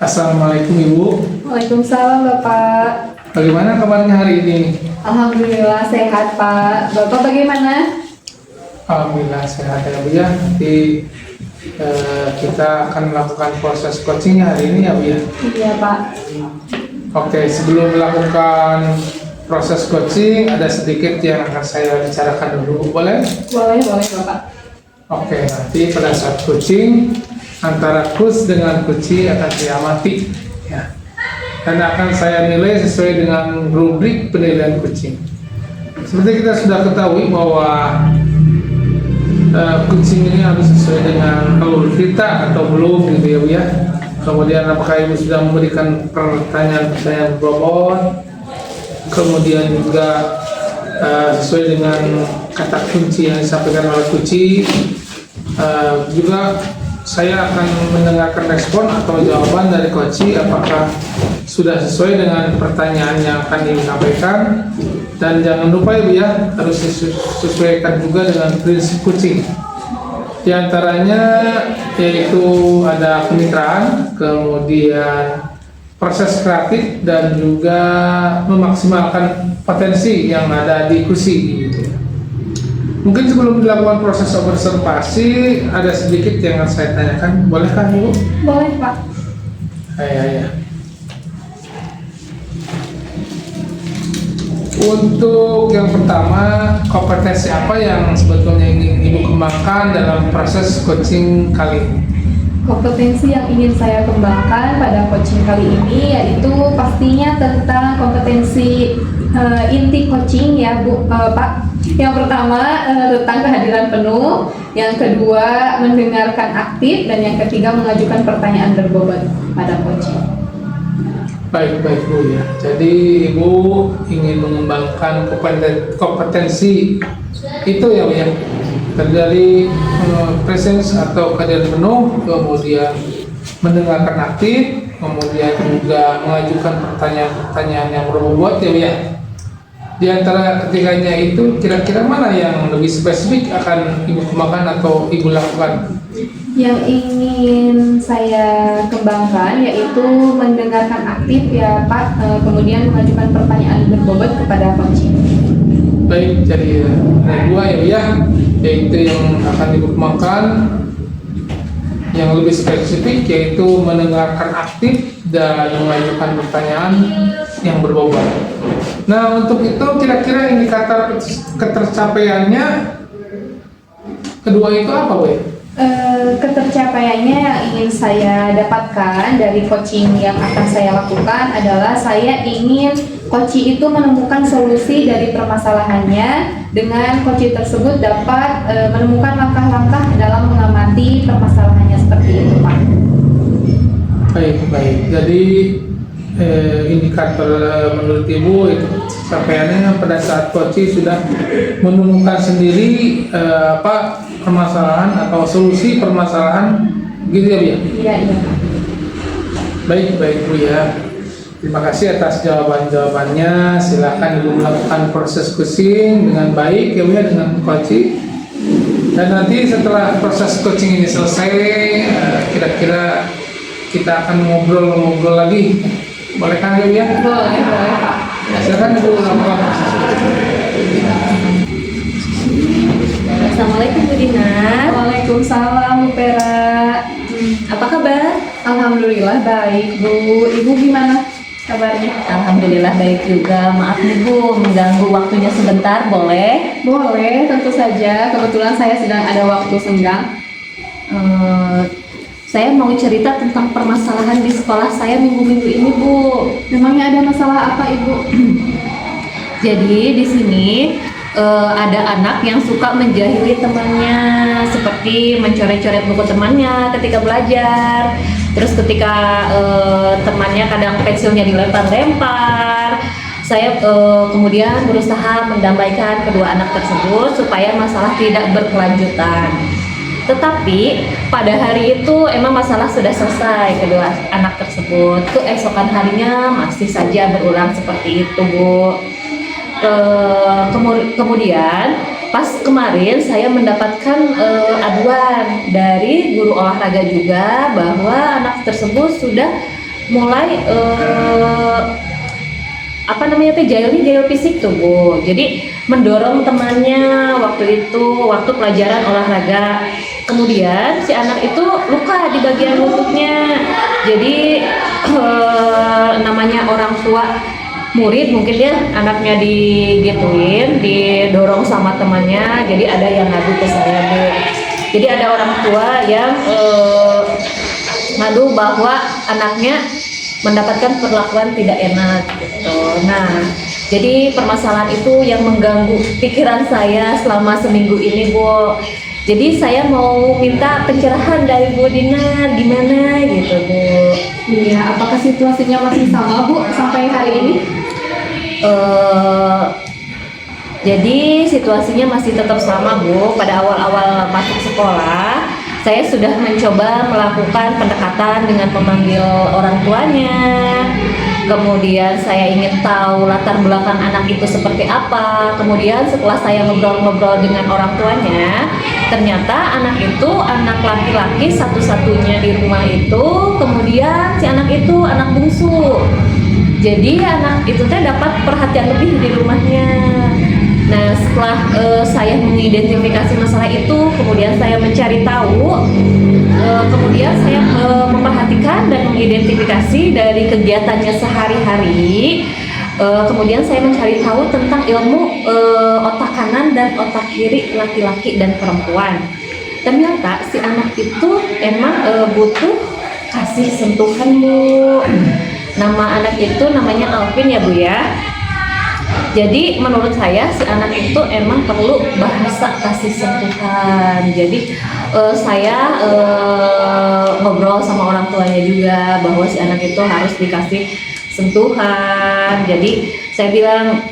Assalamualaikum Ibu. Waalaikumsalam Bapak. Bagaimana kabarnya hari ini? Alhamdulillah sehat Pak. Bapak bagaimana? Alhamdulillah sehat ya Bu ya. Nanti kita akan melakukan proses coachingnya hari ini ya Bu ya. Iya Pak. Oke, sebelum melakukan proses coaching ada sedikit yang akan saya bicarakan dulu, boleh? Boleh Bapak. Oke, nanti pada saat coaching antara coach dengan coachee akan saya amati ya. Dan akan saya nilai sesuai dengan rubrik penilaian coaching. Seperti kita sudah ketahui bahwa coaching ini harus sesuai dengan alur kita atau belum gitu ya Bu ya. Kemudian apakah Ibu sudah memberikan pertanyaan-pertanyaan berbobot, kemudian juga sesuai dengan kata kunci yang disampaikan oleh coachee. Juga saya akan mendengarkan respon atau jawaban dari coachee apakah sudah sesuai dengan pertanyaan yang akan disampaikan. Dan jangan lupa Ibu ya, harus disesuaikan juga dengan prinsip coaching. Di antaranya yaitu ada kemitraan, kemudian proses kreatif, dan juga memaksimalkan potensi yang ada di kursi gitu. Mungkin sebelum dilakukan proses observasi ada sedikit yang akan saya tanyakan, bolehkah Ibu? Boleh Pak. Ya. Untuk yang pertama, kompetensi apa yang sebetulnya ingin Ibu kembangkan dalam proses coaching kali ini? Kompetensi yang ingin saya kembangkan pada coaching kali ini yaitu pastinya tentang kompetensi inti coaching ya Pak. Yang pertama tentang kehadiran penuh, yang kedua mendengarkan aktif, dan yang ketiga mengajukan pertanyaan berbobot pada coaching. Baik Bu ya. Jadi Ibu ingin mengembangkan kompetensi itu ya Bu ya. Dari presence atau kehadiran penuh, kemudian mendengarkan aktif, kemudian juga mengajukan pertanyaan-pertanyaan yang berbobot ya Bu ya. Di antara ketiganya itu kira-kira mana yang lebih spesifik akan Ibu kembangkan atau Ibu lakukan? Yang ingin saya kembangkan yaitu mendengarkan aktif ya Pak, kemudian mengajukan pertanyaan berbobot kepada coaching. Baik, jadi ada dua ya Bu ya, yaitu yang akan Ibu kembangkan. Yang lebih spesifik yaitu mendengarkan aktif dan mengajukan pertanyaan yang berbobot. Nah, untuk itu kira-kira indikator ketercapaiannya kedua itu apa Bu? Ketercapaiannya yang ingin saya dapatkan dari coaching yang akan saya lakukan adalah saya ingin coaching itu menemukan solusi dari permasalahannya, dengan coaching tersebut dapat menemukan langkah-langkah dalam mengamati permasalahannya seperti itu Pak. Baik. Jadi indikator menurut Ibu itu capaiannya pada saat coaching sudah menemukan sendiri permasalahan atau solusi permasalahan gitu ya Bu ya? Iya. Baik Bu ya. Terima kasih atas jawabannya. Silakan Ibu melakukan proses coaching dengan baik ya Bu ya, dengan coaching. Dan nanti setelah proses coaching ini selesai, kira-kira kita akan ngobrol lagi. Bolehkah ya Bu ya? Boleh Pak. Silakan Ibu melakukan proses coaching. Assalamualaikum Bu Dinar. Waalaikumsalam Bu Pera. Apa kabar? Alhamdulillah baik Bu. Ibu gimana kabarnya? Alhamdulillah baik juga. Maaf nih Bu, mengganggu waktunya sebentar, boleh? Boleh, tentu saja. Kebetulan saya sedang ada waktu senggang. Saya mau cerita tentang permasalahan di sekolah saya minggu-minggu ini Bu. Memangnya ada masalah apa Ibu? Jadi di sini ada anak yang suka menjahili temannya, seperti mencoret-coret buku temannya ketika belajar. Terus ketika temannya kadang pensilnya dilempar-lempar, saya kemudian berusaha mendamaikan kedua anak tersebut supaya masalah tidak berkelanjutan. Tetapi pada hari itu emang masalah sudah selesai kedua anak tersebut. Keesokan harinya masih saja berulang seperti itu Bu. Kemudian pas kemarin saya mendapatkan aduan dari guru olahraga juga bahwa anak tersebut sudah mulai apa namanya teh jahil fisik tuh Bu. Jadi mendorong temannya waktu itu waktu pelajaran olahraga. Kemudian si anak itu luka di bagian lututnya. Jadi namanya orang tua murid mungkin dia anaknya digituin, didorong sama temannya. Jadi ada yang ngadu ke saya Bu. Jadi ada orang tua yang ngadu bahwa anaknya mendapatkan perlakuan tidak enak gitu. Nah, jadi permasalahan itu yang mengganggu pikiran saya selama seminggu ini Bu. Jadi saya mau minta pencerahan dari Bu Dina, gimana gitu Bu. Iya, apakah situasinya masih sama Bu sampai hari ini? Jadi situasinya masih tetap sama Bu. Pada awal-awal masuk sekolah, saya sudah mencoba melakukan pendekatan dengan memanggil orang tuanya. Kemudian saya ingin tahu latar belakang anak itu seperti apa. Kemudian setelah saya ngobrol-ngobrol dengan orang tuanya, ternyata anak itu anak laki-laki satu-satunya di rumah itu. Kemudian si anak itu anak bungsu. Jadi anak itu teh dapat perhatian lebih di rumahnya. Nah, setelah saya mengidentifikasi masalah itu, kemudian saya mencari tahu, kemudian saya memperhatikan dan mengidentifikasi dari kegiatannya sehari-hari. Kemudian saya mencari tahu tentang ilmu otak kanan dan otak kiri laki-laki dan perempuan. Ternyata si anak itu emang butuh kasih sentuhan Bu. Nama anak itu namanya Alvin ya Bu ya. Jadi menurut saya si anak itu emang perlu bahasa kasih sentuhan. Jadi saya ngobrol sama orang tuanya juga bahwa si anak itu harus dikasih sentuhan. Jadi saya bilang,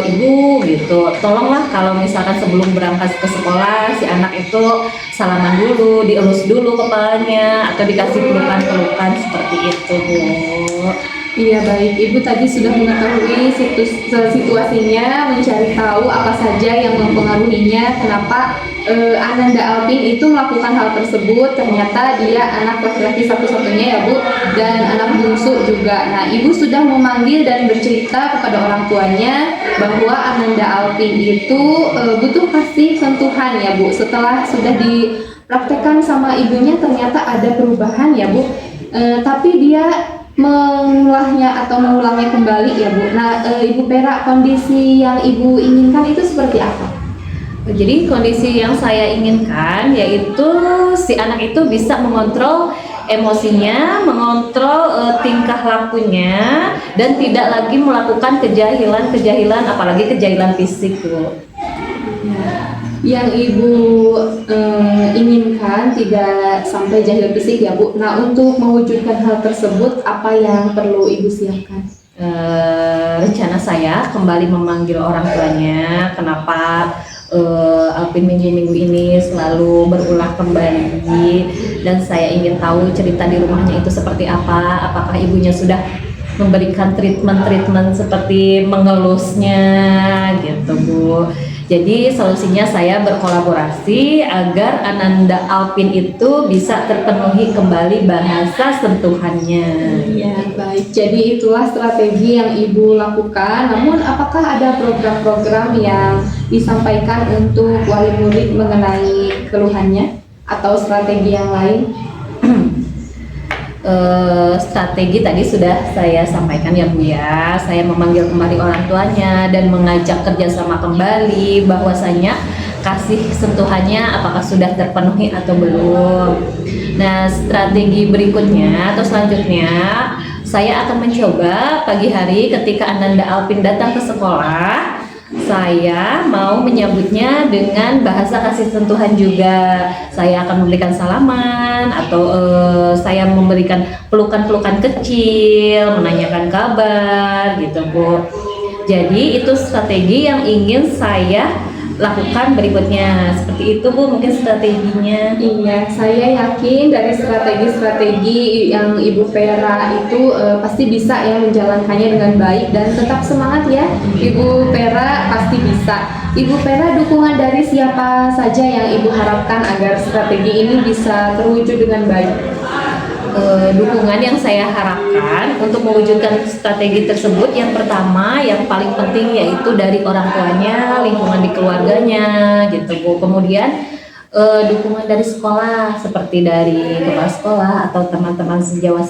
ibu gitu, tolonglah kalau misalkan sebelum berangkat ke sekolah si anak itu salaman dulu, dielus dulu kepalanya atau dikasih pelukan-pelukan seperti itu Bu. Iya baik, Ibu tadi sudah mengetahui situasinya, mencari tahu apa saja yang mempengaruhinya, kenapa Ananda Alvin itu melakukan hal tersebut. Ternyata dia anak laki-laki satu-satunya ya Bu, dan anak bungsu juga. Nah, Ibu sudah memanggil dan bercerita kepada orang tuanya bahwa Ananda Alvin itu butuh kasih sentuhan ya Bu. Setelah sudah dipraktekkan sama ibunya, ternyata ada perubahan ya Bu. Tapi dia mengulangnya kembali ya Bu. Nah, Ibu Pera, kondisi yang Ibu inginkan itu seperti apa? Jadi kondisi yang saya inginkan yaitu si anak itu bisa mengontrol emosinya, mengontrol tingkah lakunya, dan tidak lagi melakukan kejahilan, apalagi kejahilan fisik Bu. Yang Ibu inginkan tidak sampai jahil fisik ya Bu. Nah, untuk mewujudkan hal tersebut apa yang perlu Ibu siapkan? Rencana saya kembali memanggil orang tuanya. Kenapa Alvin minggu ini selalu berulah kembali, dan saya ingin tahu cerita di rumahnya itu seperti apa. Apakah ibunya sudah memberikan treatment seperti mengelusnya gitu Bu. Jadi solusinya saya berkolaborasi agar Ananda Alvin itu bisa terpenuhi kembali bahasa sentuhannya. Ya, baik. Jadi itulah strategi yang Ibu lakukan. Namun apakah ada program-program yang disampaikan untuk wali murid mengenai keluhannya atau strategi yang lain? Strategi tadi sudah saya sampaikan ya Bu ya. Saya memanggil kembali orang tuanya dan mengajak kerjasama kembali, bahwasanya kasih sentuhannya apakah sudah terpenuhi atau belum. Nah, strategi berikutnya atau selanjutnya saya akan mencoba pagi hari ketika Ananda Alvin datang ke sekolah, saya mau menyambutnya dengan bahasa kasih sentuhan juga. Saya akan memberikan salaman atau saya memberikan pelukan-pelukan kecil, menanyakan kabar gitu Bu. Jadi itu strategi yang ingin saya lakukan berikutnya. Seperti itu Bu mungkin strateginya. Iya, saya yakin dari strategi-strategi yang Ibu Vera itu pasti bisa ya menjalankannya dengan baik, dan tetap semangat ya Ibu Vera, pasti bisa. Ibu Vera, dukungan dari siapa saja yang Ibu harapkan agar strategi ini bisa terwujud dengan baik? dukungan yang saya harapkan untuk mewujudkan strategi tersebut. Yang pertama, yang paling penting yaitu dari orang tuanya, lingkungan di keluarganya, gitu Bu. Kemudian dukungan dari sekolah seperti dari kepala sekolah atau teman-teman sejawat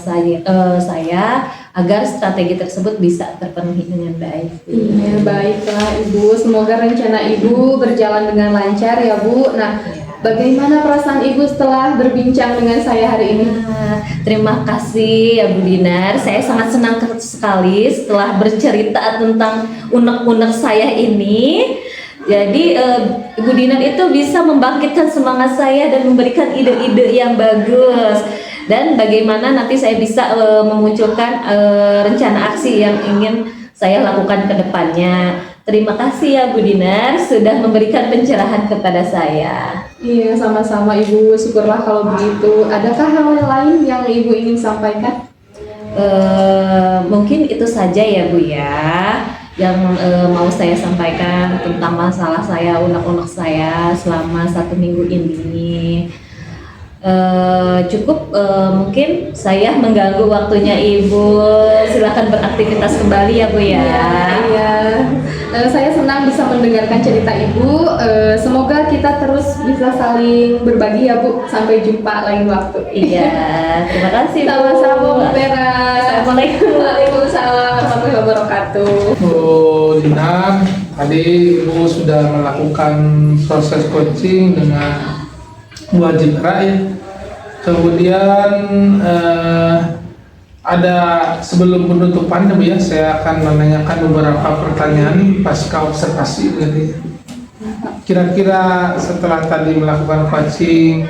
saya agar strategi tersebut bisa terpenuhi dengan baik. Iya, baiklah Ibu. Semoga rencana Ibu berjalan dengan lancar ya Bu. Nah, bagaimana perasaan Ibu setelah berbincang dengan saya hari ini? Terima kasih ya Bu Dinar. Saya sangat senang sekali setelah bercerita tentang unek-unek saya ini. Jadi Ibu Dinar itu bisa membangkitkan semangat saya dan memberikan ide-ide yang bagus. Dan bagaimana nanti saya bisa memunculkan rencana aksi yang ingin saya lakukan ke depannya. Terima kasih ya Bu Dinar sudah memberikan pencerahan kepada saya. Iya, sama-sama Ibu. Syukurlah kalau begitu. Adakah hal lain yang Ibu ingin sampaikan? Mungkin itu saja ya Bu ya yang mau saya sampaikan tentang masalah saya, unek-unek saya selama 1 minggu ini. Cukup mungkin saya mengganggu waktunya Ibu. Silakan beraktivitas kembali ya Bu ya. Iya. Saya senang bisa mendengarkan cerita Ibu. Semoga kita terus bisa saling berbagi ya Bu. Sampai jumpa lain waktu. Iya, terima kasih Bu. Sama-sama Bu Vera. Assalamualaikum. Waalaikumsalam warahmatullahi wabarakatuh. Bu Dinar, tadi Ibu sudah melakukan proses coaching dengan wajib rakyat. Kemudian ada sebelum penutupan Bu ya, saya akan menanyakan beberapa pertanyaan pasca observasi gitu. Kira-kira setelah tadi melakukan coaching,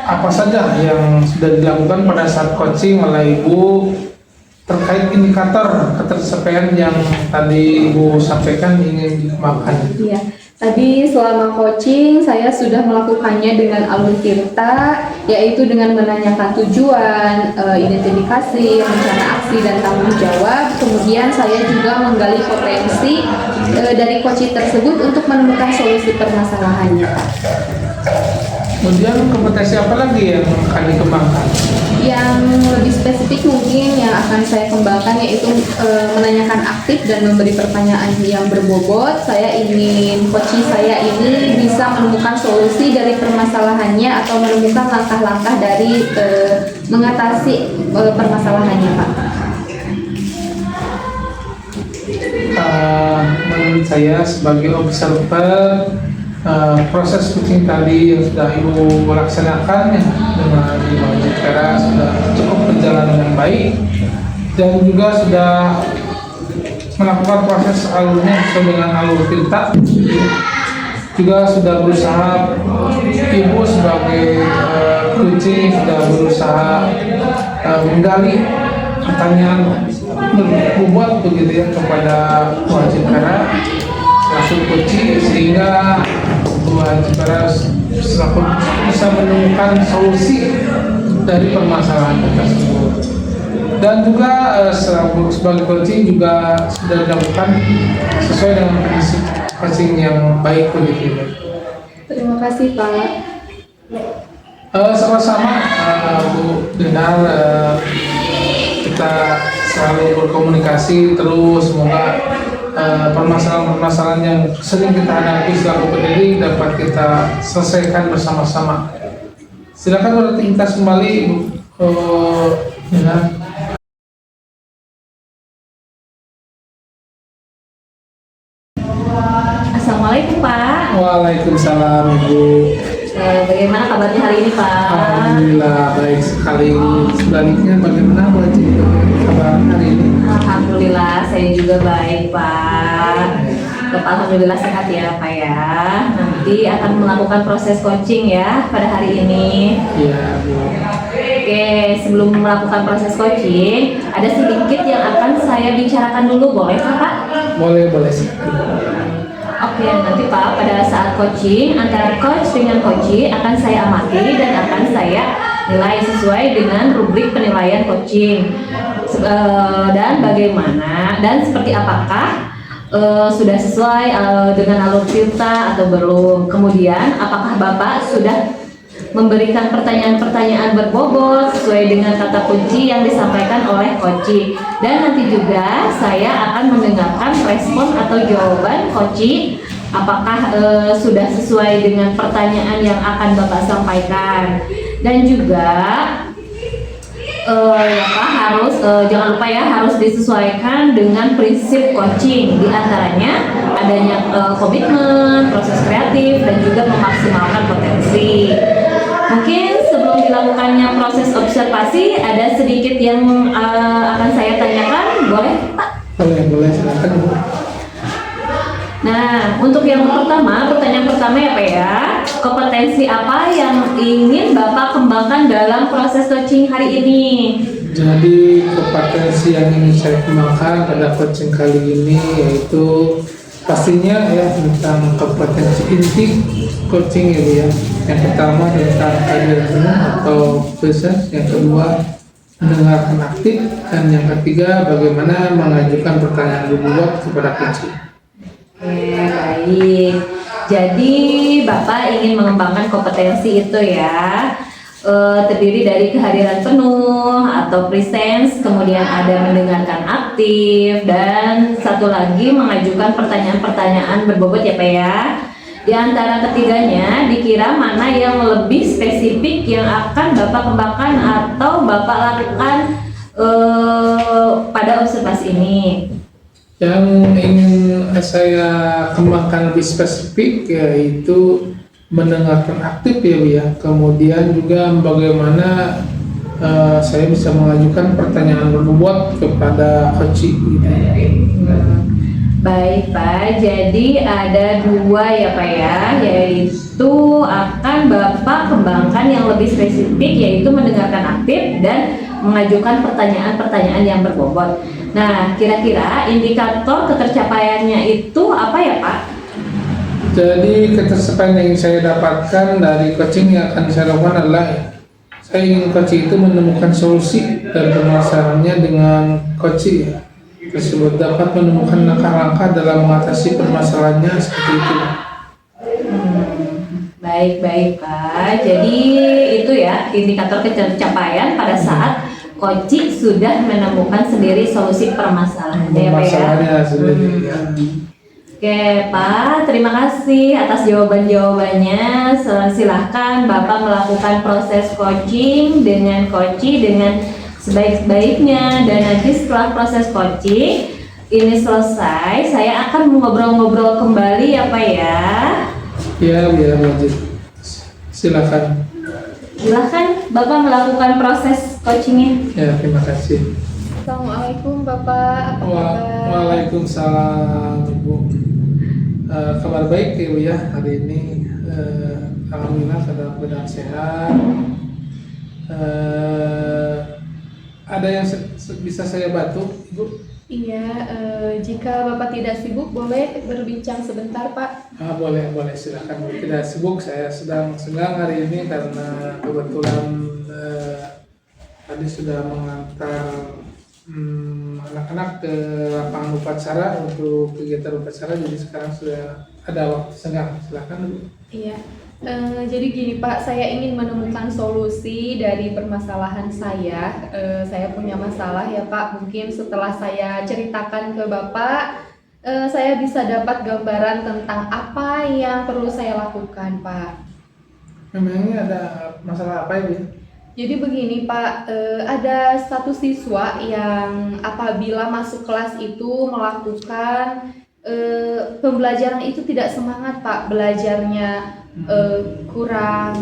apa saja yang sudah dilakukan pada saat coaching oleh Ibu terkait indikator ketersepaian yang tadi Ibu sampaikan ingin dikembangkan? Iya. Tadi selama coaching saya sudah melakukannya dengan alur tirta, yaitu dengan menanyakan tujuan, identifikasi, rencana aksi dan tanggung jawab. Kemudian saya juga menggali potensi dari coaching tersebut untuk menemukan solusi permasalahannya. Kemudian kompetensi apa lagi yang akan dikembangkan? Yang lebih spesifik mungkin yang akan saya kembangkan yaitu menanyakan aktif dan memberi pertanyaan yang berbobot. Saya ingin coaching saya ini bisa menemukan solusi dari permasalahannya atau menemukan langkah-langkah dari mengatasi permasalahannya, Pak. Menurut saya sebagai observer, proses coaching tadi yang sudah Ibu laksanakan ya, dengan Ibu Vera sudah cukup berjalan dengan baik dan juga sudah melakukan proses alurnya sesuai dengan alur tirta. Juga sudah berusaha, Ibu sebagai coaching sudah berusaha menggali pertanyaan berbobot begitu ya kepada wajib Vera selaku coaching, sehingga wajib Vera selaku bisa menemukan solusi dari permasalahan tersebut. Dan juga sebagai coaching juga sudah dilakukan sesuai dengan prinsip coaching yang baik begitu. Terima kasih, Pak. Sama-sama Bu Dinar, kita selalu berkomunikasi terus, semoga permasalahan-permasalahan yang sering kita hadapi selaku pendiri dapat kita selesaikan bersama-sama. Silakan beraktivitas kembali Bu Dinar. Assalamualaikum Pak. Waalaikumsalam Ibu. Bagaimana kabarnya hari ini Pak? Alhamdulillah baik sekali. Sebaliknya bagaimana Bu Haji kabar hari ini? Alhamdulillah saya juga baik Pak. Alhamdulillah sehat ya Pak ya. Nanti akan melakukan proses coaching ya pada hari ini. Iya Bu. Oke, sebelum melakukan proses coaching, ada sedikit yang akan saya bicarakan dulu, boleh Pak? Boleh sih. Oke, nanti Pak pada saat coaching antara coach dengan coachee akan saya amati dan akan saya nilai sesuai dengan rubrik penilaian coaching. Dan bagaimana dan seperti apakah sudah sesuai dengan alur tirta atau belum. Kemudian apakah Bapak sudah memberikan pertanyaan-pertanyaan berbobot sesuai dengan kata kunci yang disampaikan oleh Koci. Dan nanti juga saya akan mendengarkan respon atau jawaban Koci apakah sudah sesuai dengan pertanyaan yang akan Bapak sampaikan. Dan juga ya Pak, harus jangan lupa ya, harus disesuaikan dengan prinsip coaching, di antaranya adanya komitmen, proses kreatif, dan juga memaksimalkan potensi. Mungkin sebelum dilakukannya proses observasi, ada sedikit yang akan saya tanyakan, boleh Pak? Boleh silakan. Nah, untuk yang pertama, pertanyaan pertama ya Pak ya, kompetensi apa yang ingin Bapak kembangkan dalam proses coaching hari ini? Jadi kompetensi yang ingin saya kembangkan pada coaching kali ini yaitu pastinya ya tentang kompetensi inti coaching ya Bu ya. Yang pertama tentang kajian atau proses, yang kedua mendengarkan aktif, dan yang ketiga bagaimana mengajukan pertanyaan bobot kepada coaching. Oke, baik. Jadi Bapak ingin mengembangkan kompetensi itu ya, terdiri dari kehadiran penuh atau presence, kemudian ada mendengarkan aktif, dan satu lagi mengajukan pertanyaan-pertanyaan berbobot ya Pak ya. Di antara ketiganya, dikira mana yang lebih spesifik yang akan Bapak kembangkan atau Bapak lakukan pada observasi ini? Yang ingin saya kembangkan lebih spesifik yaitu mendengarkan aktif ya Bu ya. Kemudian juga bagaimana saya bisa mengajukan pertanyaan berbobot kepada coach gitu. Baik Pak, jadi ada dua ya Pak ya, yaitu akan Bapak kembangkan yang lebih spesifik, yaitu mendengarkan aktif dan mengajukan pertanyaan-pertanyaan yang berbobot. Nah, kira-kira indikator ketercapaiannya itu apa ya Pak? Jadi ketercapaian yang saya dapatkan dari coaching yang akan saya lakukan adalah saya ingin coaching itu menemukan solusi dan permasalahannya dengan coaching tersebut dapat menemukan langkah-langkah dalam mengatasi permasalahannya seperti itu. Baik Pak, jadi itu ya indikator ketercapaian pada saat Koci sudah menemukan sendiri solusi permasalahannya ya Pak ya. Masalahnya sendiri ya. Oke Pak, terima kasih atas jawaban-jawabannya. Silahkan Bapak melakukan proses coaching dengan Koci dengan sebaik-baiknya, dan nanti setelah proses coaching ini selesai, saya akan ngobrol-ngobrol kembali ya Pak ya. Ya, lanjut. Silakan. Silahkan Bapak melakukan proses coachingnya. Ya, terima kasih. Assalamualaikum Bapak, apa kabar? Waalaikumsalam Ibu. Kabar baik ya Bu ya hari ini. Alhamdulillah dalam keadaan sehat. Ada yang bisa saya bantu Ibu? Iya, jika Bapak tidak sibuk boleh berbincang sebentar Pak. Boleh silakan Bu. Tidak sibuk, saya sedang senggang hari ini karena kebetulan tadi sudah mengantar anak-anak ke lapangan upacara untuk kegiatan upacara, jadi sekarang sudah ada waktu senggang. Silakan Bu. Iya, jadi gini Pak, saya ingin menemukan solusi dari permasalahan saya. Saya punya masalah ya Pak, mungkin setelah saya ceritakan ke Bapak, saya bisa dapat gambaran tentang apa yang perlu saya lakukan Pak. Memangnya ada masalah apa ya? Jadi begini Pak, ada satu siswa yang apabila masuk kelas itu melakukan pembelajaran itu tidak semangat Pak, belajarnya kurang,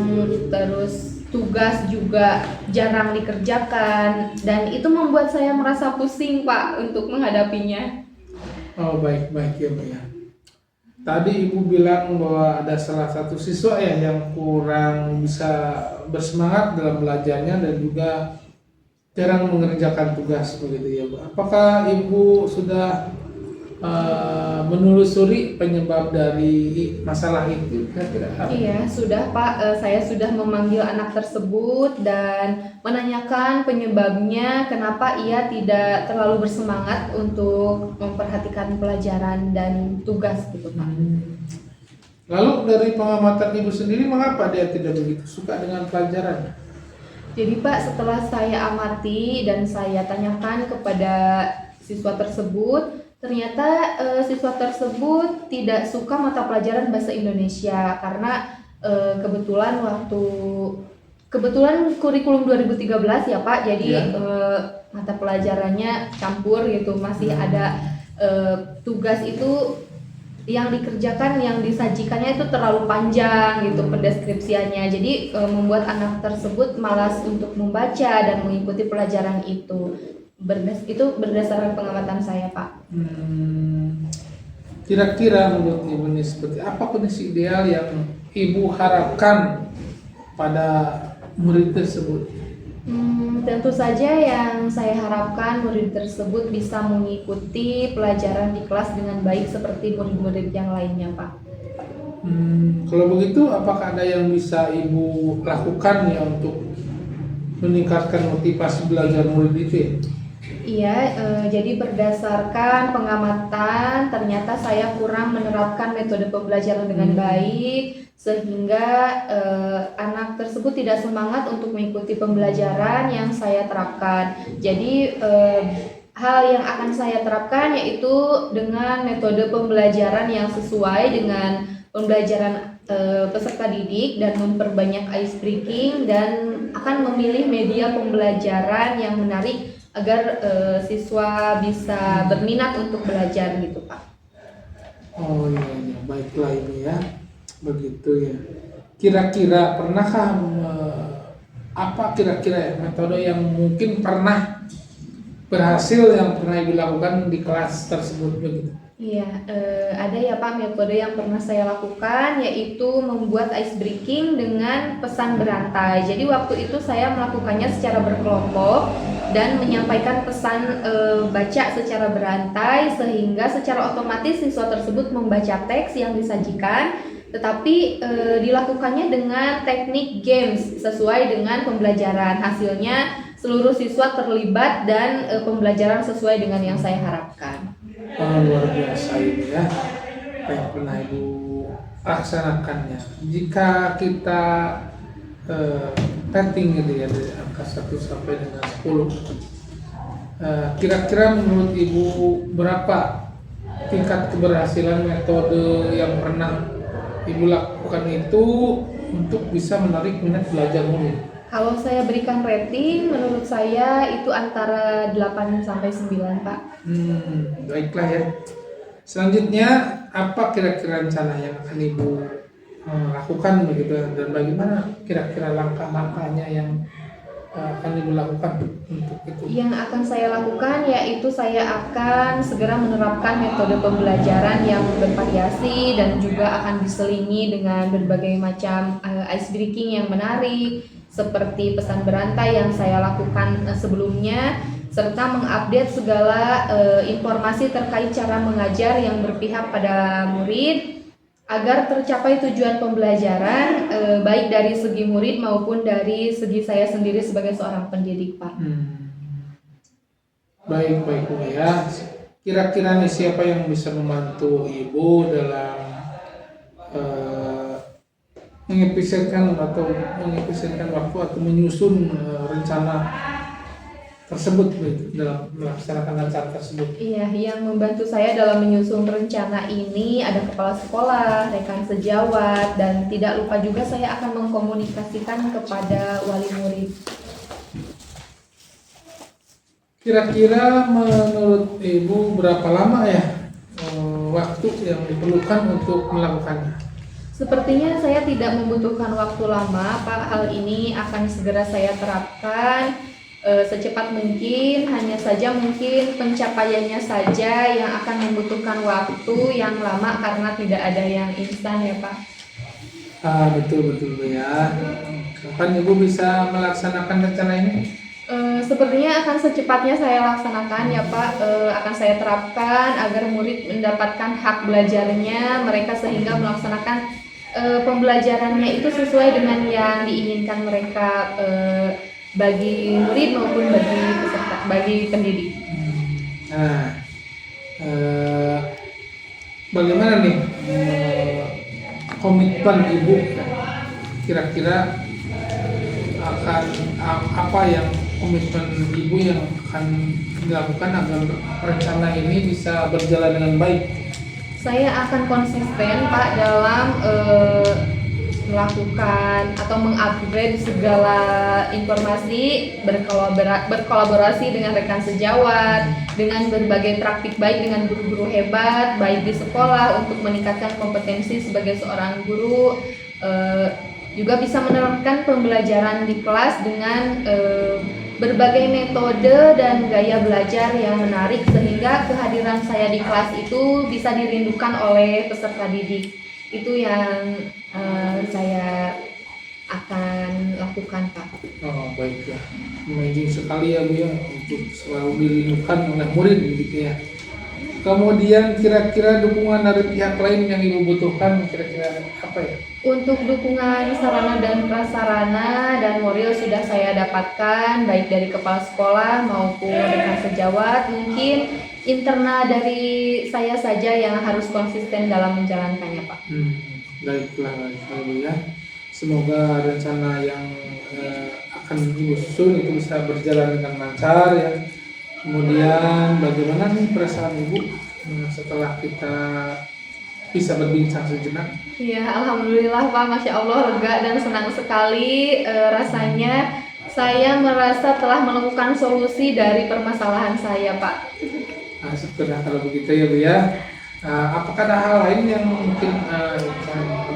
terus tugas juga jarang dikerjakan, dan itu membuat saya merasa pusing Pak untuk menghadapinya. Oh baik ya Bu ya. Tadi Ibu bilang bahwa ada salah satu siswa ya yang kurang bisa bersemangat dalam belajarnya dan juga jarang mengerjakan tugas begitu ya Bu. Apakah Ibu sudah menelusuri penyebab dari masalah itu kira-kira? Iya, sudah Pak. Saya sudah memanggil anak tersebut dan menanyakan penyebabnya kenapa ia tidak terlalu bersemangat untuk memperhatikan pelajaran dan tugas gitu Pak. Lalu dari pengamatan Ibu sendiri, mengapa dia tidak begitu suka dengan pelajaran? Jadi Pak, setelah saya amati dan saya tanyakan kepada siswa tersebut, ternyata siswa tersebut tidak suka mata pelajaran bahasa Indonesia karena kebetulan kurikulum 2013 ya Pak, jadi Ya. mata pelajarannya campur gitu, masih ada tugas itu yang dikerjakan, yang disajikannya itu terlalu panjang gitu pendeskripsiannya, jadi membuat anak tersebut malas untuk membaca dan mengikuti pelajaran itu. Itu berdasarkan pengamatan saya Pak. Kira-kira menurut Ibu ini seperti apa kondisi ideal yang Ibu harapkan pada murid tersebut? Tentu saja yang saya harapkan murid tersebut bisa mengikuti pelajaran di kelas dengan baik seperti murid-murid yang lainnya Pak. Kalau begitu, apakah ada yang bisa Ibu lakukan ya untuk meningkatkan motivasi belajar murid itu ya? Iya, jadi berdasarkan pengamatan ternyata saya kurang menerapkan metode pembelajaran dengan baik sehingga anak tersebut tidak semangat untuk mengikuti pembelajaran yang saya terapkan. Jadi hal yang akan saya terapkan yaitu dengan metode pembelajaran yang sesuai dengan pembelajaran peserta didik dan memperbanyak ice breaking dan akan memilih media pembelajaran yang menarik agar siswa bisa berminat untuk belajar gitu Pak. Oh iya, iya. Baiklah ini ya, begitu ya. Kira-kira pernahkah apa kira-kira ya, metode yang mungkin pernah berhasil yang pernah Ibu lakukan di kelas tersebut begitu? Iya, ada ya Pak metode yang pernah saya lakukan yaitu membuat ice breaking dengan pesan berantai. Jadi waktu itu saya melakukannya secara berkelompok dan menyampaikan pesan baca secara berantai sehingga secara otomatis siswa tersebut membaca teks yang disajikan, tetapi dilakukannya dengan teknik games sesuai dengan pembelajaran. Hasilnya seluruh siswa terlibat dan pembelajaran sesuai dengan yang saya harapkan. Luar biasa ini ya, apa yang pernah Ibu laksanakannya. Jika kita rating gitu ya dari angka 1 sampai dengan 10, kira-kira menurut Ibu berapa tingkat keberhasilan metode yang pernah Ibu lakukan itu untuk bisa menarik minat belajar murid? Kalau saya berikan rating, menurut saya itu antara 8 sampai 9 Pak. Baiklah ya. Selanjutnya, apa kira-kira rencana yang akan Ibu lakukan begitu dan bagaimana kira-kira langkah-langkahnya yang akan Ibu lakukan untuk itu? Yang akan saya lakukan yaitu saya akan segera menerapkan metode pembelajaran yang bervariasi dan juga akan diselingi dengan berbagai macam ice breaking yang menarik seperti pesan berantai yang saya lakukan sebelumnya, serta mengupdate segala informasi terkait cara mengajar yang berpihak pada murid agar tercapai tujuan pembelajaran baik dari segi murid maupun dari segi saya sendiri sebagai seorang pendidik Pak. Baik Bu ya. Kira-kira nih siapa yang bisa membantu Ibu dalam mengefisienkan waktu atau menyusun rencana tersebut dalam melaksanakan rencana tersebut? Iya, yang membantu saya dalam menyusun rencana ini ada kepala sekolah, rekan sejawat, dan tidak lupa juga saya akan mengkomunikasikan kepada wali murid. Kira-kira menurut Ibu berapa lama ya waktu yang diperlukan untuk melakukannya? Sepertinya saya tidak membutuhkan waktu lama, Pak. Hal ini akan segera saya terapkan secepat mungkin. Hanya saja mungkin pencapaiannya saja yang akan membutuhkan waktu yang lama karena tidak ada yang instan ya, Pak. Betul Bu ya. Kapan Ibu bisa melaksanakan rencana ini? Sepertinya akan secepatnya saya laksanakan ya Pak. Akan saya terapkan agar murid mendapatkan hak belajarnya mereka sehingga melaksanakan pembelajarannya itu sesuai dengan yang diinginkan mereka bagi murid maupun bagi peserta, bagi pendidik. Bagaimana nih komitmen ibu kira-kira akan apa yang komitmen ibu yang akan dilakukan agar rencana ini bisa berjalan dengan baik? Saya akan konsisten Pak dalam melakukan atau mengupgrade segala informasi, berkolaborasi dengan rekan sejawat, dengan berbagai praktik baik dengan guru-guru hebat baik di sekolah untuk meningkatkan kompetensi sebagai seorang guru, juga bisa menerapkan pembelajaran di kelas dengan berbagai metode dan gaya belajar yang menarik sehingga kehadiran saya di kelas itu bisa dirindukan oleh peserta didik. Itu yang saya akan lakukan Pak. Oh baik ya, amazing sekali ya Bu ya, untuk selalu dirindukan oleh murid gitu ya. Kemudian kira-kira dukungan dari pihak lain yang Ibu butuhkan kira-kira apa ya? Untuk dukungan sarana dan prasarana dan moral sudah saya dapatkan baik dari kepala sekolah maupun rekan sejawat. Mungkin internal dari saya saja yang harus konsisten dalam menjalankannya Pak. Baiklah Bu ya. Semoga rencana yang akan Ibu susun itu bisa berjalan dengan lancar ya. Kemudian bagaimana nih perasaan Ibu setelah kita bisa berbincang sejenak? Ya, alhamdulillah Pak, Masya Allah lega dan senang sekali rasanya. Saya merasa telah menemukan solusi dari permasalahan saya Pak. Nah, syukurlah kalau begitu ya Bu ya. Apakah ada hal lain yang mungkin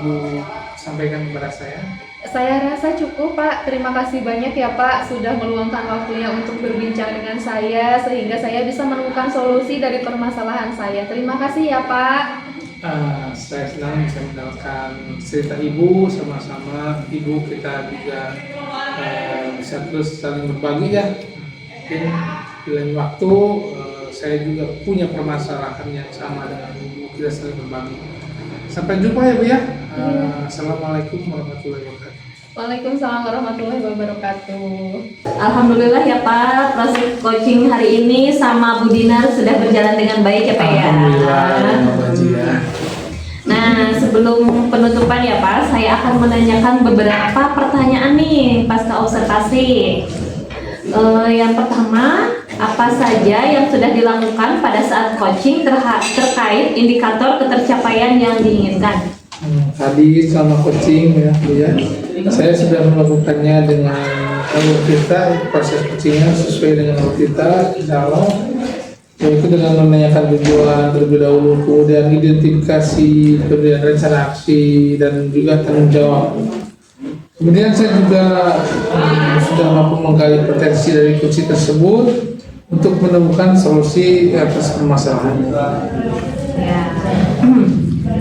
Ibu sampaikan kepada saya? Saya rasa cukup Pak, terima kasih banyak ya Pak sudah meluangkan waktunya untuk berbincang dengan saya sehingga saya bisa menemukan solusi dari permasalahan saya. Terima kasih ya Pak. Saya senang bisa mendengarkan cerita Ibu, sama-sama Ibu kita juga bisa terus saling berbagi ya. Mungkin di lain waktu saya juga punya permasalahan yang sama dengan Ibu, kita saling berbagi. Sampai jumpa ya Bu ya. Assalamualaikum warahmatullahi wabarakatuh. Waalaikumsalam warahmatullahi wabarakatuh. Alhamdulillah ya Pak, proses coaching hari ini sama Bu Dinar sudah berjalan dengan baik ya Pak ya. Alhamdulillah ya. Nah, sebelum penutupan ya Pak, saya akan menanyakan beberapa pertanyaan nih pasca observasi. Yang pertama, apa saja yang sudah dilakukan pada saat coaching terkait indikator ketercapaian yang diinginkan? Tadi selama coaching ya Bu ya, saya sudah melakukannya dengan alur kita, proses coachingnya sesuai dengan alur kita, insya Allah, yaitu dengan menanyakan tujuan terlebih dahulu, kemudian identifikasi, kemudian rencana aksi, dan juga tanggung jawab. Kemudian saya juga sudah mampu menggali potensi dari coaching tersebut untuk menemukan solusi atas permasalahan. Ya.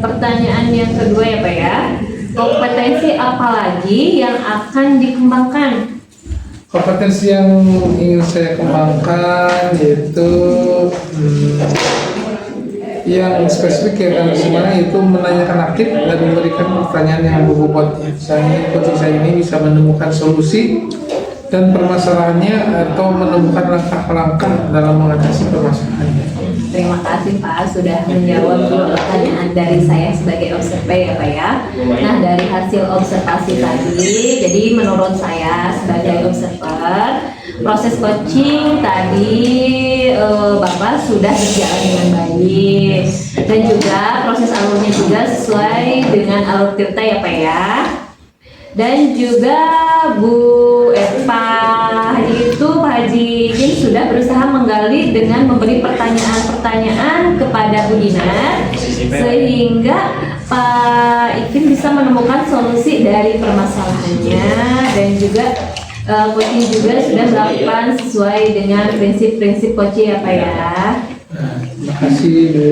Pertanyaan yang kedua ya Pak ya, kompetensi apa lagi yang akan dikembangkan? Kompetensi yang ingin saya kembangkan yaitu yang spesifik ya kan semuanya, itu menanyakan aktif dan memberikan pertanyaan yang berbobot. Coaching saya ini bisa menemukan solusi dan permasalahannya atau menemukan langkah-langkah dalam mengatasi permasalahannya. Terima kasih Pak sudah menjawab dua pertanyaan dari saya sebagai observer ya Pak ya. Nah, dari hasil observasi tadi, jadi menurut saya sebagai observer, proses coaching tadi Bapak sudah berjalan dengan baik dan juga proses alurnya juga sesuai dengan alur Tirta ya Pak ya. Dan juga Pak Haji Ikin sudah berusaha menggali dengan memberi pertanyaan-pertanyaan kepada Bu Dinar sehingga Pak Ikin bisa menemukan solusi dari permasalahannya, dan juga coaching juga sudah melakukan sesuai dengan prinsip-prinsip coaching ya Pak ya. Terima kasih Bu.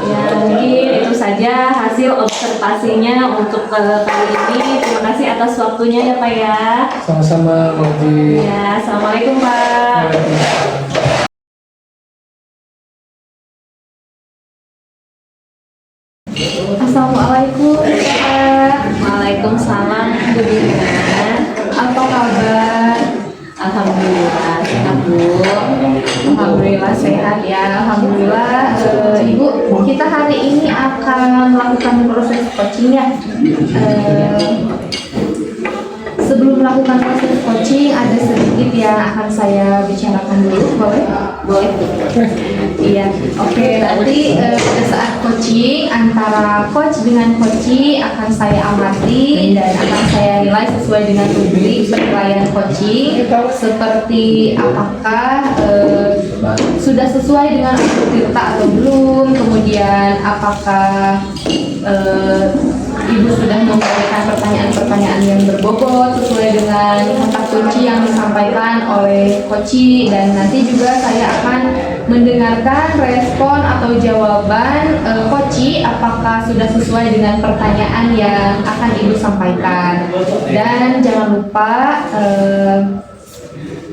Ya, mungkin itu saja hasil observasinya untuk kali ini. Terima kasih atas waktunya ya Pak ya. Sama-sama Pak Haji. Ya, Assalamualaikum Pak. Assalamualaikum Pak. Waalaikumsalam Bu Dinar. Apa kabar? Alhamdulillah sehat Bu. Alhamdulillah sehat ya. Alhamdulillah. Ibu, kita hari ini akan melakukan proses coaching ya. Sebelum melakukan proses coaching, ada sedikit yang akan saya bicarakan dulu, boleh? Boleh. Iya, oke. Nanti pada saat coaching antara coach dengan coachee akan saya amati dan akan saya nilai sesuai dengan rubrik penilaian coaching, seperti apakah sudah sesuai dengan Tirta atau belum, kemudian apakah Ibu sudah memberikan pertanyaan-pertanyaan yang berbobot sesuai dengan kata kunci yang disampaikan oleh coachee, dan nanti juga saya akan mendengarkan respon atau jawaban coachee apakah sudah sesuai dengan pertanyaan yang akan Ibu sampaikan. Dan jangan lupa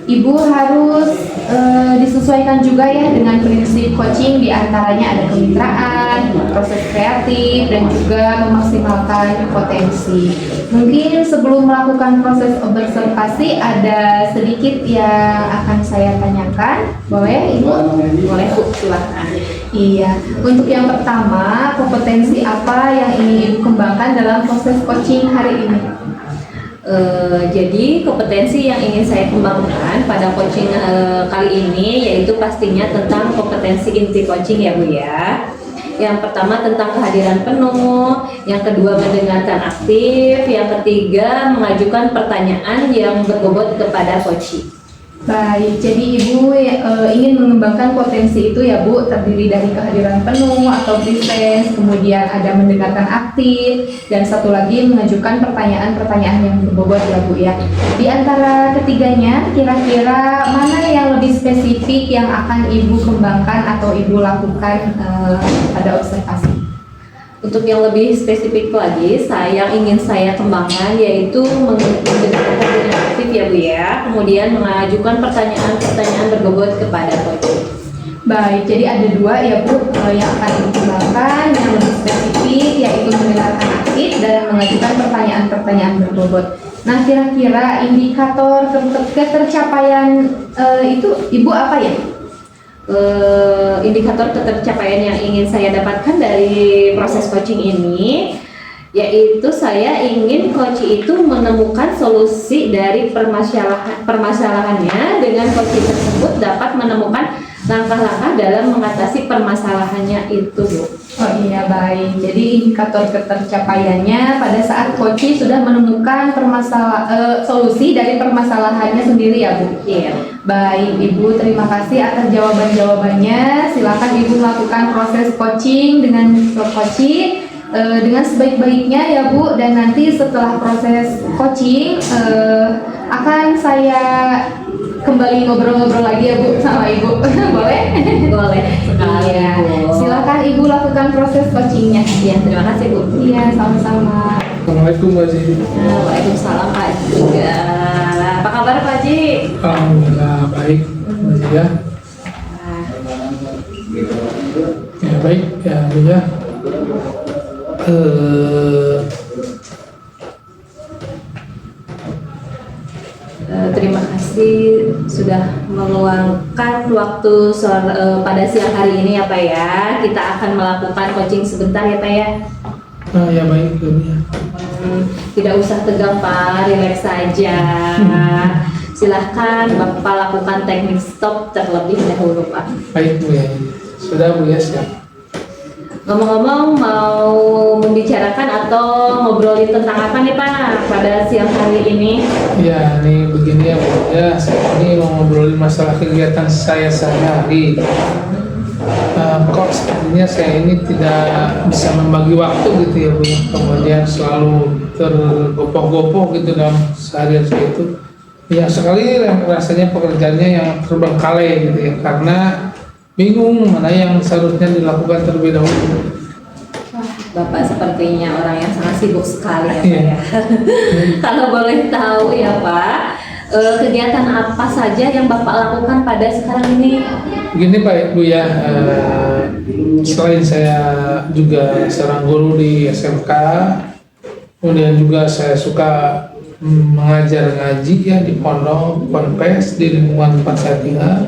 Ibu harus disesuaikan juga ya dengan prinsip coaching, diantaranya ada kemitraan, proses kreatif, dan juga memaksimalkan potensi. Mungkin sebelum melakukan proses observasi ada sedikit yang akan saya tanyakan, boleh Ibu? Boleh Bu, silakan. Iya, untuk yang pertama, kompetensi apa yang ingin Ibu kembangkan dalam proses coaching hari ini? Jadi kompetensi yang ingin saya kembangkan pada coaching kali ini yaitu pastinya tentang kompetensi inti coaching ya Bu ya. Yang pertama tentang kehadiran penuh, yang kedua mendengarkan aktif, yang ketiga mengajukan pertanyaan yang berbobot kepada coachee. Baik, jadi Ibu ingin mengembangkan potensi itu ya Bu, terdiri dari kehadiran penuh atau presence, kemudian ada mendengarkan aktif, dan satu lagi mengajukan pertanyaan-pertanyaan yang berbobot ya Bu ya. Di antara ketiganya, kira-kira mana yang lebih spesifik yang akan Ibu kembangkan atau Ibu lakukan pada observasi? Untuk yang lebih spesifik lagi, yang ingin saya kembangkan yaitu mendengarkan dengan aktif ya Bu ya, kemudian mengajukan pertanyaan-pertanyaan berbobot kepada coach. Baik, jadi ada dua ya Bu yang akan Ibu kembangkan, yang lebih spesifik yaitu mendengarkan aktif dan mengajukan pertanyaan-pertanyaan berbobot. Nah, kira-kira indikator ketercapaian itu Ibu apa ya? Indikator ketercapaian yang ingin saya dapatkan dari proses coaching ini yaitu saya ingin coachee itu menemukan solusi dari permasalahannya, dengan coachee tersebut dapat menemukan langkah-langkah dalam mengatasi permasalahannya itu Bu. Oh iya, baik. Jadi indikator ketercapaiannya pada saat coachee sudah menemukan solusi dari permasalahannya sendiri ya Bu. Iya. Baik Ibu, terima kasih atas jawaban-jawabannya. Silakan Ibu melakukan proses coaching dengan coachee dengan sebaik-baiknya ya Bu. Dan nanti setelah proses coaching akan saya kembali ngobrol-ngobrol lagi ya Bu sama Ibu. Boleh? Boleh sekali Iya. Bu. Silakan Ibu lakukan proses coachingnya. Ya, terima kasih Bu. Iya, sama-sama. Assalamualaikum Mbak Ji. Waalaikumsalam Pak juga. Apa kabar Pak Ji? Alhamdulillah baik Mbak Ji ya. Ya baik ya Bu ya. Terima kasih sudah meluangkan waktu pada siang hari ini ya Pak ya. Kita akan melakukan coaching sebentar ya Pak ya. Ya baik Bu ya. Tidak usah tegang Pak, relax saja. Silahkan Bapak lakukan teknik stop terlebih dahulu Pak. Baik Bu ya. Sudah Bu ya, siap. Ngomong-ngomong, mau membicarakan atau ngobrolin tentang apa nih Pak pada siang hari ini? Ya, ini begini ya Bu ya. Saya ini mau ngobrolin masalah kegiatan saya sehari-hari. Kok sepertinya saya ini tidak bisa membagi waktu gitu ya Bu ya. Kemudian selalu tergopoh-gopoh gitu dalam seharian saya itu. Ya sekali rasanya pekerjaannya yang terbengkalai gitu ya, karena bingung mana yang seharusnya dilakukan terlebih dahulu. Bapak sepertinya orang yang sangat sibuk sekali ya Pak Iya. ya. Kalau boleh tahu ya Pak, kegiatan apa saja yang Bapak lakukan pada sekarang ini? Begini Pak Ibu ya, selain saya juga seorang guru di SMK, kemudian juga saya suka mengajar ngaji ya di pondok ponpes di lingkungan tempat saya tinggal.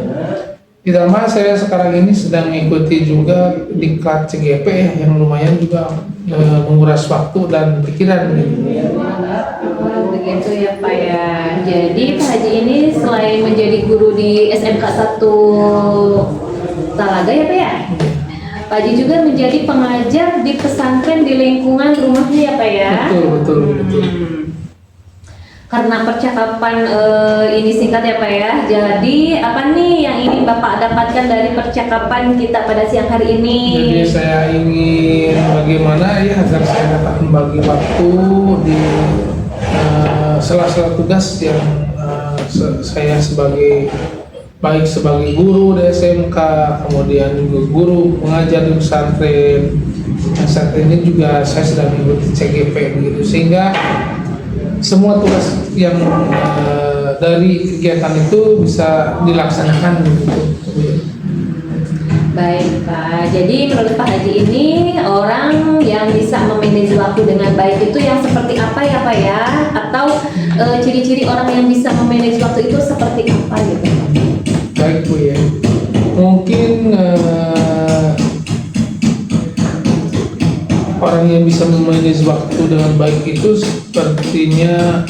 Ditambah saya sekarang ini sedang mengikuti juga diklat CGP ya, yang lumayan juga menguras waktu dan pikiran gitu. Oh, begitu ya Pak ya. Jadi Pak Haji ini selain menjadi guru di SMK 1 Talaga ya Pak ya, Pak Haji juga menjadi pengajar di pesantren di lingkungan rumahnya ya Pak ya. Betul. Karena percakapan ini singkat ya Pak ya. Jadi apa nih yang ingin Bapak dapatkan dari percakapan kita pada siang hari ini? Jadi saya ingin bagaimana ya agar saya dapat membagi waktu di sela-sela tugas yang saya sebagai baik sebagai guru di SMK, kemudian juga guru mengajar di pesantren. Saat ini juga saya sedang mengikuti CGP begitu, sehingga semua tugas yang dari kegiatan itu bisa dilaksanakan begitu. Baik Pak, jadi menurut Pak Haji ini orang yang bisa memanage waktu dengan baik itu yang seperti apa ya Pak ya? Atau ciri-ciri orang yang bisa memanage waktu itu seperti apa gitu Pak? Baik Bu ya, mungkin orang yang bisa memanage waktu dengan baik itu sepertinya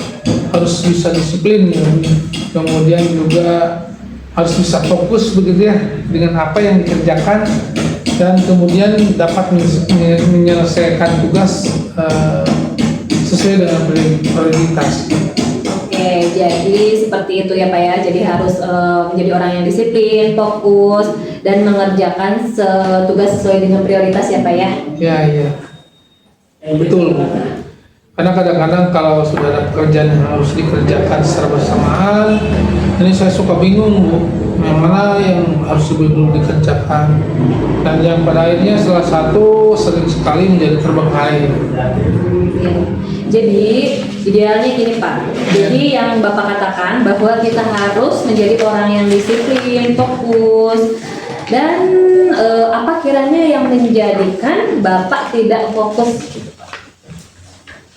harus bisa disiplin ya. Kemudian juga harus bisa fokus begitu ya dengan apa yang dikerjakan, dan kemudian dapat menyelesaikan tugas sesuai dengan prioritas. Oke, jadi seperti itu ya Pak ya. Jadi harus menjadi orang yang disiplin, fokus, dan mengerjakan tugas sesuai dengan prioritas ya Pak ya. Ya, betul Bu. Karena kadang-kadang kalau sudah ada pekerjaan yang harus dikerjakan secara bersamaan, ini saya suka bingung Bu, yang mana yang harus lebih dulu dikerjakan, dan yang pada akhirnya salah satu sering sekali menjadi terbengkalai. Ya. Jadi idealnya gini Pak. Jadi yang Bapak katakan bahwa kita harus menjadi orang yang disiplin, fokus, dan apa kiranya yang menjadikan Bapak tidak fokus?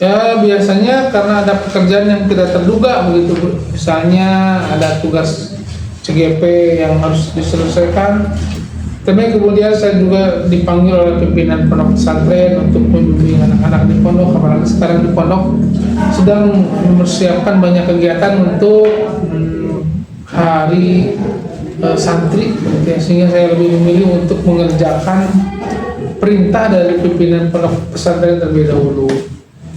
Ya biasanya karena ada pekerjaan yang tidak terduga begitu Bu. Misalnya ada tugas CGP yang harus diselesaikan, tapi kemudian saya juga dipanggil oleh pimpinan pondok pesantren untuk membimbing anak-anak di pondok, apalagi sekarang di pondok sedang mempersiapkan banyak kegiatan untuk hari santri, ya, sehingga saya lebih memilih untuk mengerjakan perintah dari pimpinan pondok pesantren terlebih dahulu.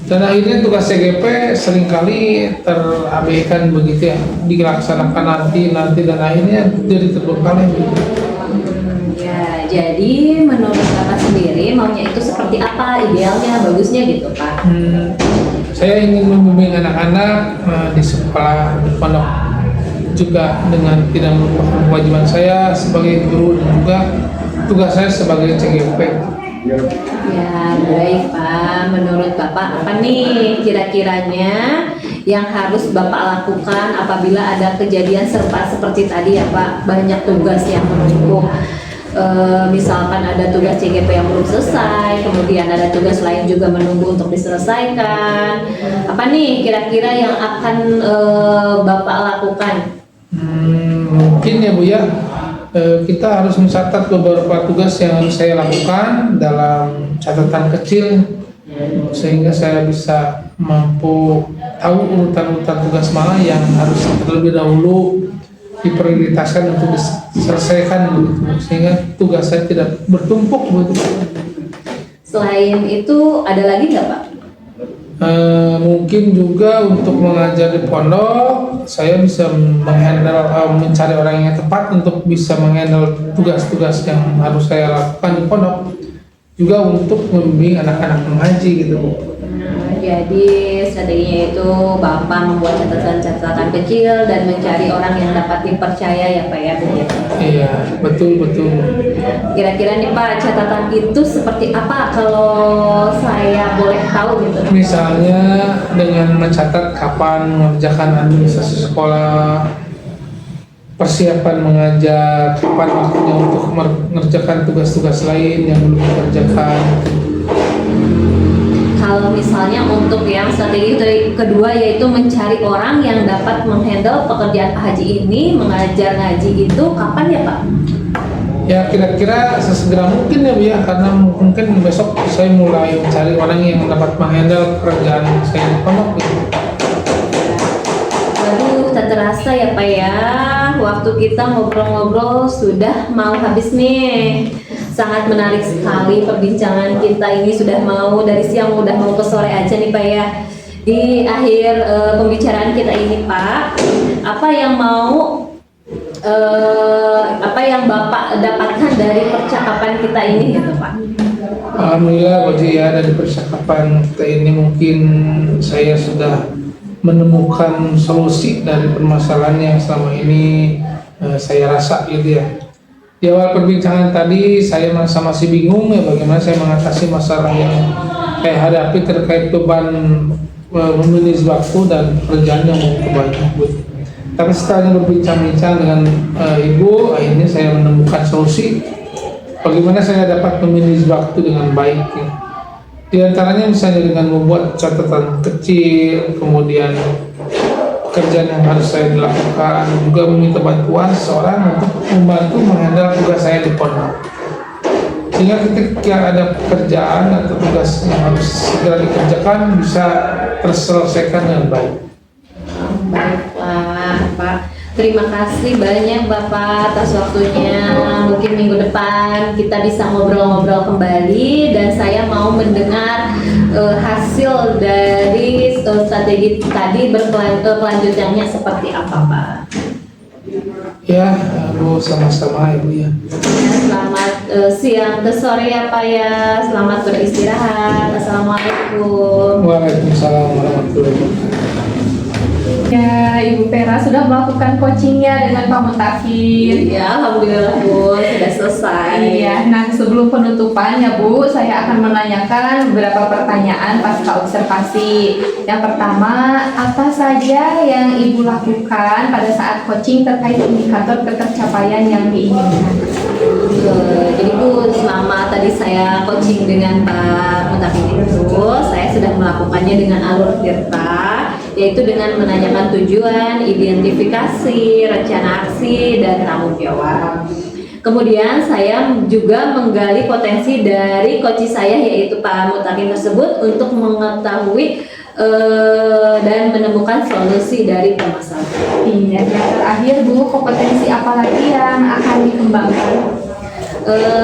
Dan akhirnya tugas CGP seringkali terabaikan begitu ya, dilaksanakan nanti dan akhirnya jadi terbengkalai gitu. Ya, jadi menurut Bapak sendiri maunya itu seperti apa, idealnya, bagusnya gitu Pak? Saya ingin membimbing anak-anak di sekolah, di pondok juga dengan tidak melupakan kewajiban saya sebagai guru dan juga tugas saya sebagai CGP. Ya, baik Pak. Menurut Bapak apa nih kira-kiranya yang harus Bapak lakukan apabila ada kejadian seperti tadi ya Pak, banyak tugas yang menumpuk. Misalkan ada tugas CGP yang belum selesai, kemudian ada tugas lain juga menunggu untuk diselesaikan. Apa nih kira-kira yang akan Bapak lakukan? Mungkin ya Bu ya, kita harus mencatat beberapa tugas yang harus saya lakukan dalam catatan kecil, sehingga saya bisa mampu tahu urutan-urutan tugas mana yang harus terlebih dahulu diprioritaskan untuk diselesaikan begitu, sehingga tugas saya tidak bertumpuk begitu. Selain itu ada lagi nggak Pak? Mungkin juga untuk mengajar di pondok, saya bisa mencari orang yang tepat untuk bisa menghandle tugas-tugas yang harus saya lakukan di pondok, juga untuk membimbing anak-anak mengaji gitu Bu. Jadi strateginya itu Bapak membuat catatan-catatan kecil dan mencari orang yang dapat dipercaya ya Pak ya begitu. Iya, betul. Kira-kira nih Pak, catatan itu seperti apa kalau saya boleh tahu gitu? Misalnya dengan mencatat kapan mengerjakan administrasi sekolah, persiapan mengajar, kapan waktunya untuk mengerjakan tugas-tugas lain yang belum dikerjakan. Kalau misalnya untuk yang strategi kedua yaitu mencari orang yang dapat menghandle pekerjaan Pak Haji ini, mengajar ngaji itu kapan ya Pak? Ya kira-kira sesegera mungkin ya Bu ya, karena mungkin besok saya mulai mencari orang yang dapat menghandle pekerjaan saya di pondok gitu. Waduh, tak terasa ya Pak ya, waktu kita ngobrol-ngobrol sudah mau habis nih. Sangat menarik sekali perbincangan kita ini, sudah mau dari siang udah mau ke sore aja nih Pak ya. Di akhir pembicaraan kita ini Pak, apa yang Bapak dapatkan dari percakapan kita ini gitu Pak? Alhamdulillah Pak ya, dari percakapan kita ini mungkin saya sudah menemukan solusi dari permasalahan yang selama ini saya rasa gitu ya. Di awal perbincangan tadi saya masih bingung ya bagaimana saya mengatasi masalah yang saya hadapi terkait beban memilih waktu dan kerjaan yang begitu banyak Bu. Tapi setelah berbincang-bincang dengan Ibu, akhirnya saya menemukan solusi bagaimana saya dapat memilih waktu dengan baik ya. Di antaranya misalnya dengan membuat catatan kecil, kemudian pekerjaan yang harus saya lakukan, juga meminta bantuan seseorang untuk membantu menghandle tugas saya di pondok. Sehingga ketika ada pekerjaan atau tugas yang harus segera dikerjakan bisa terselesaikan dengan baik. Baiklah Pak, terima kasih banyak Bapak atas waktunya. Mungkin minggu depan kita bisa ngobrol-ngobrol kembali dan saya mau mendengar hasil dari strategi tadi kelanjutannya seperti apa Pak. Ya, Bu, sama-sama Ibu ya. Selamat siang ke sore ya Pak ya. Selamat beristirahat. Assalamualaikum. Waalaikumsalam warahmatullahi wabarakatuh. Ya, Ibu Vera sudah melakukan coachingnya dengan Pak Mutakin. Ya, alhamdulillah Bu, sudah selesai. Iya, nah sebelum penutupan ya Bu, saya akan menanyakan beberapa pertanyaan pasca observasi. Yang pertama, apa saja yang Ibu lakukan pada saat coaching terkait indikator ketercapaian yang diinginkan? Jadi Bu, selama tadi saya coaching dengan Pak Mutakin itu, saya sudah melakukannya dengan alur tirta, yaitu dengan menanyakan tujuan, identifikasi, rencana aksi, dan tanggung jawab. Kemudian saya juga menggali potensi dari coach saya yaitu Pak Mutakin tersebut untuk mengetahui dan menemukan solusi dari permasalahan. Iya, yang terakhir Bu, kompetensi apa lagi yang akan dikembangkan?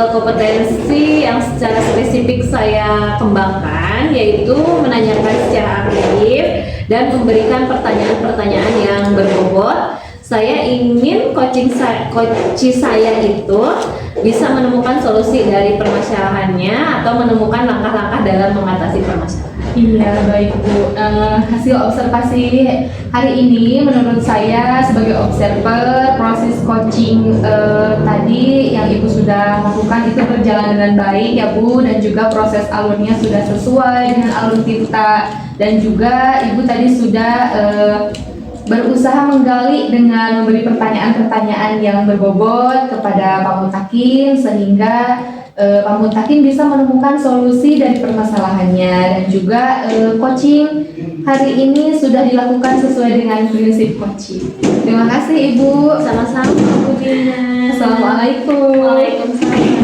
Kompetensi yang secara spesifik saya kembangkan yaitu menanyakan secara aktif dan memberikan pertanyaan-pertanyaan yang berbobot. Saya ingin coach saya itu bisa menemukan solusi dari permasalahannya atau menemukan langkah-langkah dalam mengatasi permasalahan. Iya, baik Bu. Hasil observasi hari ini menurut saya sebagai observer proses coaching tadi yang Ibu sudah lakukan itu berjalan dengan baik ya Bu, dan juga proses alurnya sudah sesuai dengan alur kita, dan juga Ibu tadi sudah berusaha menggali dengan memberi pertanyaan-pertanyaan yang berbobot kepada Pak Mutakin sehingga Pak Mutakin bisa menemukan solusi dari permasalahannya, dan juga coaching hari ini sudah dilakukan sesuai dengan prinsip coaching. Terima kasih Ibu. Sama-sama Bu Dina. Assalamualaikum. Waalaikumsalam.